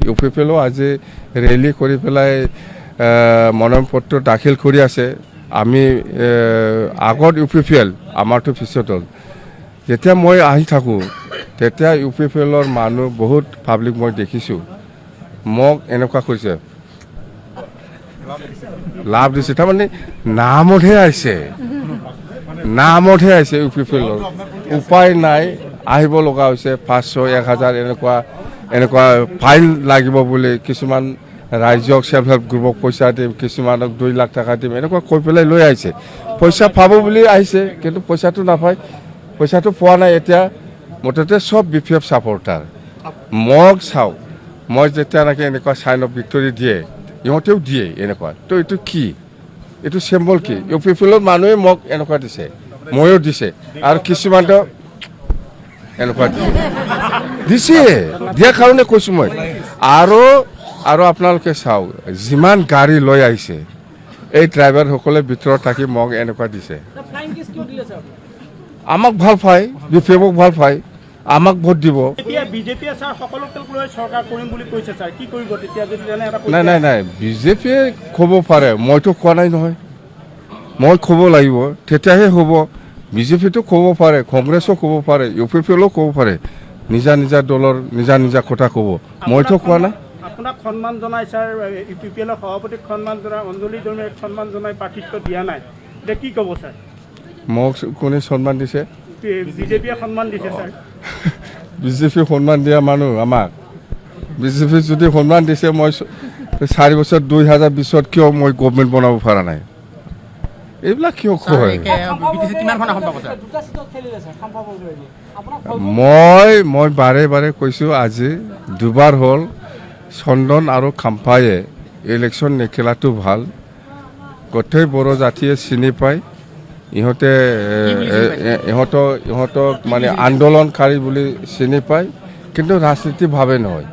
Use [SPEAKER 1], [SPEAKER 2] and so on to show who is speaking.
[SPEAKER 1] U P P এলো আজি rally কৰি পেলাই মনোনয়ন পত্ৰ দাখিল কৰি আছে আমি আগত ইউ পি পি এল আমাৰতো পিছত হ'ল যেতিয়া মই আহি থাকোঁ তেতিয়া ইউ পি পি এলৰ মানুহ বহুত পাব্লিক মই দেখিছোঁ মোক এনেকুৱা কৰিছে লাভ দিছে তাৰমানে নামতহে আহিছে ইউ পি পি এলৰ উপায় নাই আহিব লগা হৈছে 500 1000 এনেকুৱা ফাইন লাগিব বুলি কিছুমান ৰাজ্যক সেল্ফ হেল্প গ্ৰুপক পইচা দিম কিছুমানক 2 লাখ টকা দিম এনেকুৱা কৈ পেলাই লৈ আহিছে পইচা পাব বুলি আহিছে কিন্তু পইচাটো নাপায় পইচাটো পোৱা নাই এতিয়া মুঠতে সব বিপিএফ ছাপৰ্টাৰ মোক চাওঁ মই যেতিয়া নাকি এনেকুৱা চাইন অফ ভিক্টৰী দিয়ে ইহঁতেও দিয়ে এনেকুৱা তো এইটো কি এইটো চিম্বল কি ইউ পি পি এলৰ মানুহে মোক এনেকুৱা দিছে ময়ো দিছে আৰু কিছুমানটো এনেকুৱা দিছে দিয়াৰ কাৰণে কৈছোঁ মই আৰু আপোনালোকে চাওক যিমান গাড়ী লৈ আহিছে এই ড্ৰাইভাৰসকলে ভিতৰত থাকি মোক এনেকুৱা দিছে আমাক ভাল পায় বিপিএফক ভাল পায় আমাক ভোট দিব নাই বিজেপিয়ে ক'ব পাৰে মইতো কোৱা নাই নহয় মই ক'ব লাগিব তেতিয়াহে হ'ব বিজেপিটো ক'ব পাৰে কংগ্ৰেছো ক'ব পাৰে ইউ পি পি এলো ক'ব পাৰে নিজা দলৰ নিজা কথা ক'ব মইতো কোৱা নাই
[SPEAKER 2] আপোনাক সন্মান জনাই ছাৰ ইউ পি পি এলৰ সভাপতিক সন্মান জনাই অঞ্জলি দৰ্মীক সন্মান জনাই প্ৰাৰ্থিত্ব দিয়া নাই এতিয়া কি ক'ব ছাৰ
[SPEAKER 1] মোক কোনে সন্মান দিছে
[SPEAKER 2] বিজেপিয়ে সন্মান দিছে ছাৰ
[SPEAKER 1] বিজেপি সন্মান দিয়া মানুহ আমাক বিজেপি যদি সন্মান দিছে মই 4 বছৰ 2020 কিয় মই গভৰ্ণমেণ্ট বনাব পৰা নাই এইবিলাক কিয় কয় মই বাৰে কৈছোঁ আজি দুবাৰ হ'ল চন্দন আৰু খাম্পায়ে ইলেকশ্যন নেখেলাটো ভাল গোটেই বড়ো জাতিয়ে চিনি পায় ইহঁতক মানে আন্দোলনকাৰী বুলি চিনি পায় কিন্তু ৰাজনীতিভাৱে নহয়